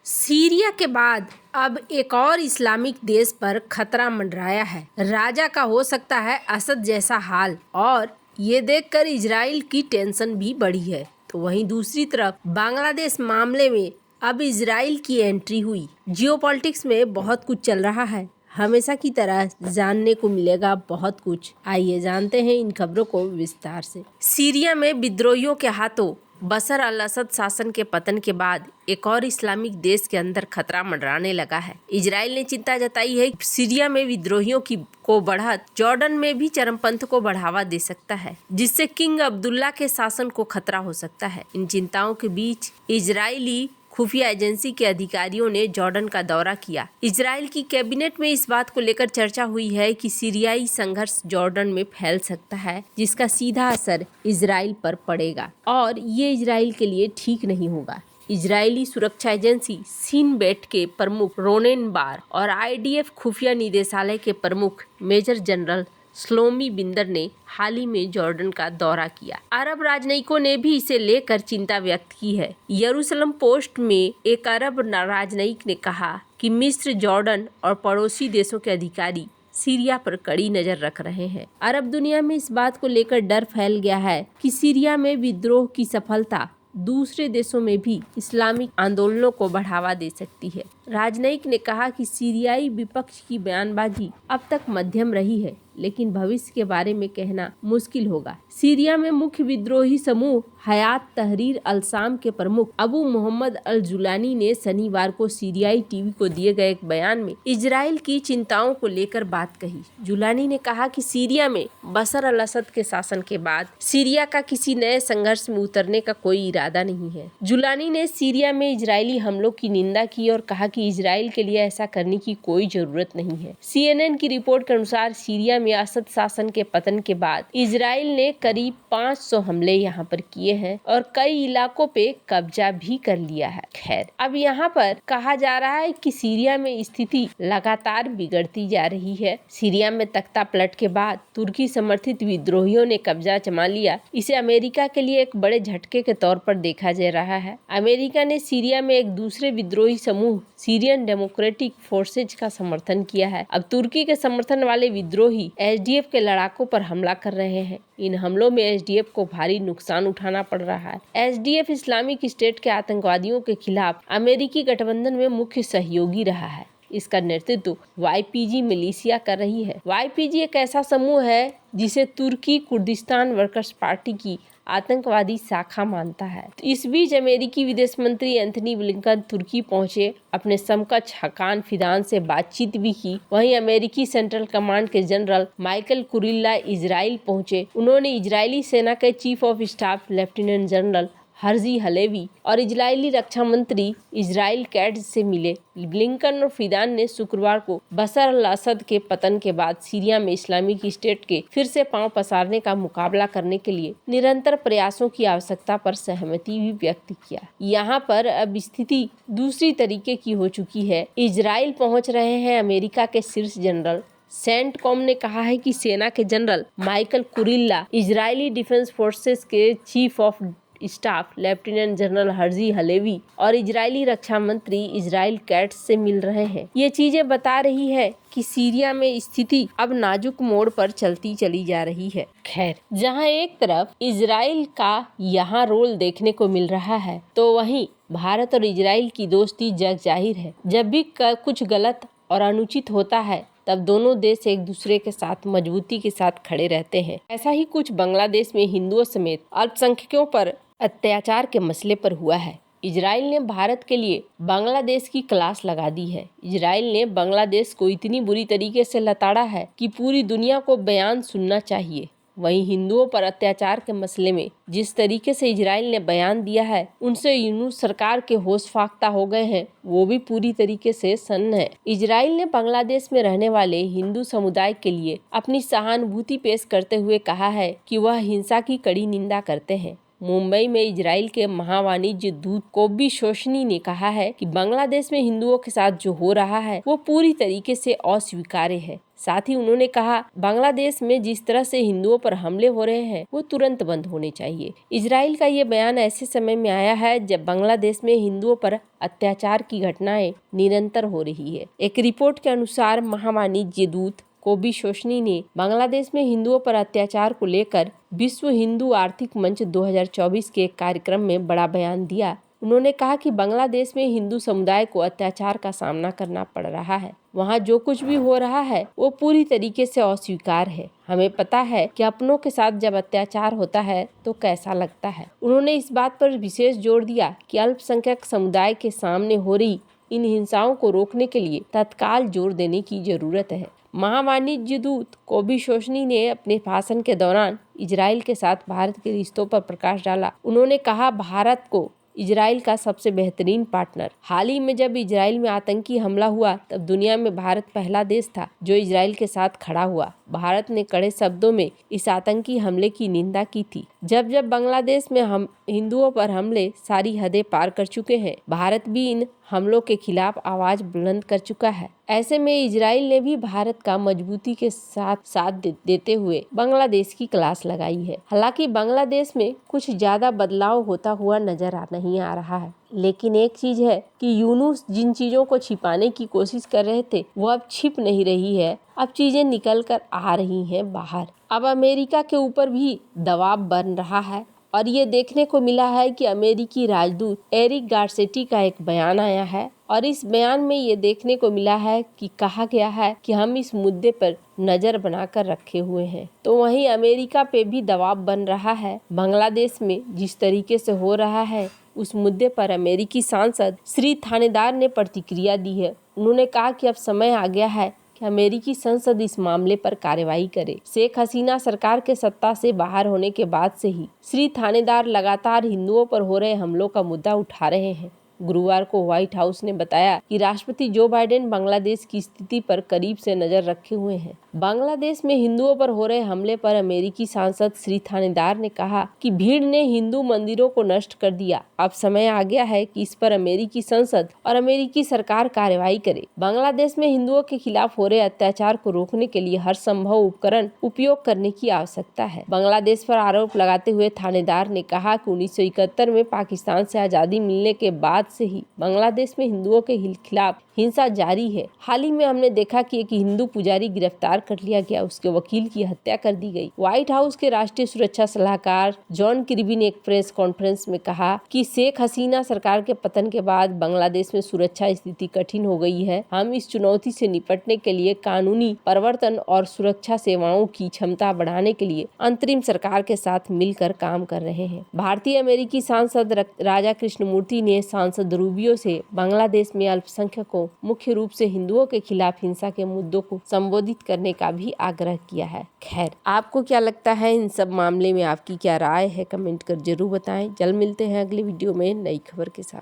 Syria के बाद अब एक और इस्लामिक देश पर खतरा मंडराया है। राजा का हो सकता है असद जैसा हाल, और ये देखकर इजराइल की टेंशन भी बढ़ी है। तो वहीं दूसरी तरफ बांग्लादेश मामले में अब इजराइल की एंट्री हुई। जियोपॉलिटिक्स में बहुत कुछ चल रहा है, हमेशा की तरह जानने को मिलेगा बहुत कुछ। आइए जानते हैं इन खबरों को विस्तार से। सीरिया में विद्रोहियों के हाथों बशर अल असद शासन के पतन के बाद एक और इस्लामिक देश के अंदर खतरा मंडराने लगा है। इजराइल ने चिंता जताई है कि सीरिया में विद्रोहियों को बढ़त जॉर्डन में भी चरमपंथ को बढ़ावा दे सकता है, जिससे किंग अब्दुल्ला के शासन को खतरा हो सकता है। इन चिंताओं के बीच इजरायली खुफिया एजेंसी के अधिकारियों ने जॉर्डन का दौरा किया। इजराइल की कैबिनेट में इस बात को लेकर चर्चा हुई है कि सीरियाई संघर्ष जॉर्डन में फैल सकता है, जिसका सीधा असर इजराइल पर पड़ेगा और ये इजराइल के लिए ठीक नहीं होगा। इजरायली सुरक्षा एजेंसी सिन बेट के प्रमुख रोनेन बार और IDF खुफिया निदेशालय के प्रमुख मेजर जनरल श्लोमी बिंदर ने हाल ही में जॉर्डन का दौरा किया। अरब राजनयिकों ने भी इसे लेकर चिंता व्यक्त की है। यरूशलेम पोस्ट में एक अरब राजनयिक ने कहा कि मिस्र, जॉर्डन और पड़ोसी देशों के अधिकारी सीरिया पर कड़ी नजर रख रहे हैं। अरब दुनिया में इस बात को लेकर डर फैल गया है कि सीरिया में विद्रोह की सफलता दूसरे देशों में भी इस्लामिक आंदोलनों को बढ़ावा दे सकती है। राजनयिक ने कहा कि सीरियाई विपक्ष की बयानबाजी अब तक मध्यम रही है, लेकिन भविष्य के बारे में कहना मुश्किल होगा। सीरिया में मुख्य विद्रोही समूह हयात तहरीर अल शाम के प्रमुख अबू मोहम्मद अल जुलानी ने शनिवार को सीरियाई टीवी को दिए गए एक बयान में इजराइल की चिंताओं को लेकर बात कही। जुलानी ने कहा कि सीरिया में बशर अल असद के शासन के बाद सीरिया का किसी नए संघर्ष में उतरने का कोई इरादा नहीं है। जुलानी ने सीरिया में इजरायली हमलों की निंदा की और कहा कि इजराइल के लिए ऐसा करने की कोई जरूरत नहीं है। CNN की रिपोर्ट के अनुसार सीरिया में असद शासन के पतन के बाद इजराइल ने करीब 500 हमले यहाँ पर किए हैं और कई इलाकों पे कब्जा भी कर लिया है। खैर, अब यहाँ पर कहा जा रहा है कि सीरिया में स्थिति लगातार बिगड़ती जा रही है। सीरिया में तख्ता पलट के बाद तुर्की समर्थित विद्रोहियों ने कब्जा जमा लिया। इसे अमेरिका के लिए एक बड़े झटके के तौर पर देखा जा रहा है। अमेरिका ने सीरिया में एक दूसरे विद्रोही समूह सीरियन डेमोक्रेटिक फोर्सेज का समर्थन किया है। अब तुर्की के समर्थन वाले विद्रोही SDF के लड़ाकों पर हमला कर रहे हैं। इन हमलों में SDF को भारी नुकसान उठाना पड़ रहा है। SDF इस्लामिक स्टेट के आतंकवादियों के खिलाफ अमेरिकी गठबंधन में मुख्य सहयोगी रहा है। इसका नेतृत्व YPG मिलिशिया कर रही है। YPG एक ऐसा समूह है जिसे तुर्की कुर्दिस्तान वर्कर्स पार्टी की आतंकवादी शाखा मानता है। इस बीच अमेरिकी विदेश मंत्री एंथनी ब्लिंकन तुर्की पहुंचे, अपने समकक्ष हकान फिदान से बातचीत भी की। वहीं अमेरिकी सेंट्रल कमांड के जनरल माइकल कुरिल्ला इजराइल पहुंचे। उन्होंने इजरायली सेना के chief of staff lieutenant general Herzi Halevi और इजरायली रक्षा मंत्री इजराइल कैट्ज से मिले। ब्लिंकन और फिदान ने शुक्रवार को बशर अल असद के पतन के बाद सीरिया में इस्लामिक स्टेट के फिर से पांव पसारने का मुकाबला करने के लिए निरंतर प्रयासों की आवश्यकता पर सहमति भी व्यक्त किया। यहाँ पर अब स्थिति दूसरी तरीके की हो चुकी है। इजराइल पहुँच रहे हैं अमेरिका के शीर्ष जनरल। सेंटकॉम ने कहा है कि सेना के general Michael Kurilla Israeli defence forces के chief of staff lieutenant general Herzi Halevi और इजरायली रक्षा मंत्री इजराइल कैट्ज से मिल रहे हैं। ये चीजें बता रही है कि सीरिया में स्थिति अब नाजुक मोड़ पर चलती चली जा रही है। खैर, जहां एक तरफ इजराइल का यहाँ रोल देखने को मिल रहा है, तो वहीं भारत और इजराइल की दोस्ती जग जाहिर है। जब भी कुछ गलत और अनुचित होता है, तब दोनों देश एक दूसरे के साथ मजबूती के साथ खड़े रहते हैं। ऐसा ही कुछ बांग्लादेश में हिंदुओं समेत अल्पसंख्यकों पर अत्याचार के मसले पर हुआ है। इजराइल ने भारत के लिए बांग्लादेश की क्लास लगा दी है। इजराइल ने बांग्लादेश को इतनी बुरी तरीके से लताड़ा है कि पूरी दुनिया को बयान सुनना चाहिए। वहीं हिंदुओं पर अत्याचार के मसले में जिस तरीके से इजराइल ने बयान दिया है, उनसे यूनुस सरकार के होश फाख्ता हो गए हैं, वो भी पूरी तरीके से सन्न है। इजराइल ने बांग्लादेश में रहने वाले हिंदू समुदाय के लिए अपनी सहानुभूति पेश करते हुए कहा है कि वह हिंसा की कड़ी निंदा करते हैं। मुंबई में इजराइल के महावाणिज्य दूत कोबी शोशनी ने कहा है कि बांग्लादेश में हिंदुओं के साथ जो हो रहा है वो पूरी तरीके से अस्वीकार्य है। साथ ही उन्होंने कहा, बांग्लादेश में जिस तरह से हिंदुओं पर हमले हो रहे हैं वो तुरंत बंद होने चाहिए। इजराइल का ये बयान ऐसे समय में आया है जब बांग्लादेश में हिंदुओं पर अत्याचार की घटनाएं निरंतर हो रही है। एक रिपोर्ट के अनुसार महावाणिज्य दूत कोबी शोशनी ने बांग्लादेश में हिंदुओं पर अत्याचार को लेकर विश्व हिंदू आर्थिक मंच 2024 के एक कार्यक्रम में बड़ा बयान दिया। उन्होंने कहा कि बांग्लादेश में हिंदू समुदाय को अत्याचार का सामना करना पड़ रहा है। वहाँ जो कुछ भी हो रहा है वो पूरी तरीके से अस्वीकार है। हमें पता है कि अपनों के साथ जब अत्याचार होता है तो कैसा लगता है। उन्होंने इस बात पर विशेष जोर दिया कि अल्पसंख्यक समुदाय के सामने हो रही इन हिंसाओं को रोकने के लिए तत्काल जोर देने की जरूरत है। महावाणिज्य दूत कोबी शोशनी ने अपने भाषण के दौरान इजराइल के साथ भारत के रिश्तों पर प्रकाश डाला। उन्होंने कहा, भारत को इजराइल का सबसे बेहतरीन पार्टनर। हाल ही में जब इजराइल में आतंकी हमला हुआ तब दुनिया में भारत पहला देश था जो इजराइल के साथ खड़ा हुआ। भारत ने कड़े शब्दों में इस आतंकी हमले की निंदा की थी। जब जब बांग्लादेश में हम हिंदुओं पर हमले सारी हदें पार कर चुके हैं, भारत भी इन हमलों के खिलाफ आवाज बुलंद कर चुका है। ऐसे में इजराइल ने भी भारत का मजबूती के साथ देते हुए बांग्लादेश की क्लास लगाई है। हालांकि बांग्लादेश में कुछ ज्यादा बदलाव होता हुआ नजर नहीं आ रहा है, लेकिन एक चीज है कि यूनुस जिन चीजों को छिपाने की कोशिश कर रहे थे वो अब छिप नहीं रही है। अब चीजें निकल कर आ रही हैं बाहर। अब अमेरिका के ऊपर भी दबाव बन रहा है और ये देखने को मिला है कि अमेरिकी राजदूत एरिक गारसेटी का एक बयान आया है और इस बयान में ये देखने को मिला है कि कहा गया है कि हम इस मुद्दे पर नजर बनाकर रखे हुए हैं। तो वहीं अमेरिका पे भी दबाव बन रहा है। बांग्लादेश में जिस तरीके से हो रहा है उस मुद्दे पर अमेरिकी सांसद श्री थानेदार ने प्रतिक्रिया दी है। उन्होंने कहा कि अब समय आ गया है कि अमेरिकी संसद इस मामले पर कार्रवाई करे। शेख हसीना सरकार के सत्ता से बाहर होने के बाद से ही श्री थानेदार लगातार हिंदुओं पर हो रहे हमलों का मुद्दा उठा रहे हैं। गुरुवार को व्हाइट हाउस ने बताया कि राष्ट्रपति जो बाइडेन बांग्लादेश की स्थिति पर करीब से नजर रखे हुए हैं। बांग्लादेश में हिंदुओं पर हो रहे हमले पर अमेरिकी सांसद श्री थानेदार ने कहा कि भीड़ ने हिंदू मंदिरों को नष्ट कर दिया। अब समय आ गया है कि इस पर अमेरिकी संसद और अमेरिकी सरकार कार्रवाई करे। बांग्लादेश में हिंदुओं के खिलाफ हो रहे अत्याचार को रोकने के लिए हर संभव उपकरण उपयोग करने की आवश्यकता है। बांग्लादेश पर आरोप लगाते हुए थानेदार ने कहा कि 1971 में पाकिस्तान से आजादी मिलने के बाद से ही बांग्लादेश में हिंदुओं के खिलाफ हिंसा जारी है। हाल ही में हमने देखा कि एक हिंदू पुजारी गिरफ्तार कर लिया गया, उसके वकील की हत्या कर दी गई। व्हाइट हाउस के राष्ट्रीय सुरक्षा सलाहकार जॉन किर्बी ने एक प्रेस कॉन्फ्रेंस में कहा कि शेख हसीना सरकार के पतन के बाद बांग्लादेश में सुरक्षा स्थिति कठिन हो गई है। हम इस चुनौती से निपटने के लिए कानूनी परिवर्तन और सुरक्षा सेवाओं की क्षमता बढ़ाने के लिए अंतरिम सरकार के साथ मिलकर काम कर रहे हैं। भारतीय अमेरिकी सांसद राजा कृष्णमूर्ति ने सांसद रूबियो से बांग्लादेश में अल्पसंख्यकों मुख्य रूप से हिंदुओं के खिलाफ हिंसा के मुद्दों को संबोधित करने का भी आग्रह किया है। खैर, आपको क्या लगता है इन सब मामले में, आपकी क्या राय है, कमेंट कर जरूर बताएं। जल्द मिलते हैं अगले वीडियो में नई खबर के साथ।